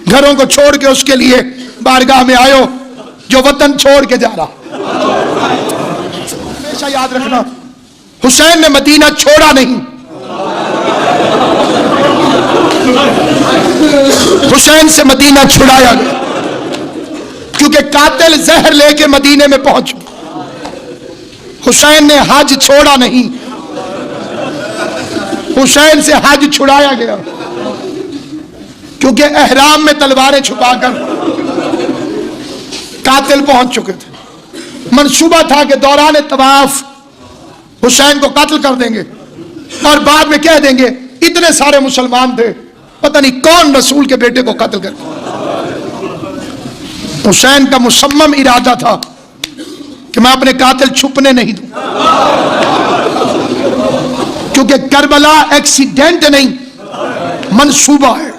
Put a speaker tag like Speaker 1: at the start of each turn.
Speaker 1: घरों को छोड़ के उसके लिए बारगाह में आयो जो वतन छोड़ के जा रहा। हमेशा याद रखना, हुसैन ने मदीना छोड़ा नहीं, हुसैन से मदीना छुड़ाया गया, क्योंकि कातिल जहर लेके मदीने में पहुंच गए। हुसैन ने हज छोड़ा नहीं, हुसैन से हज छुड़ाया गया, क्योंकि एहराम में तलवारें छुपाकर कातिल पहुंच चुके थे। मंसूबा था कि दौरान तवाफ हुसैन को कत्ल कर देंगे और बाद में कह देंगे इतने सारे मुसलमान थे, पता नहीं कौन रसूल के बेटे को कत्ल कर। हुसैन का मुसम्मम इरादा था कि मैं अपने कातिल छुपने नहीं दूं, क्योंकि करबला एक्सीडेंट नहीं, मंसूबा है।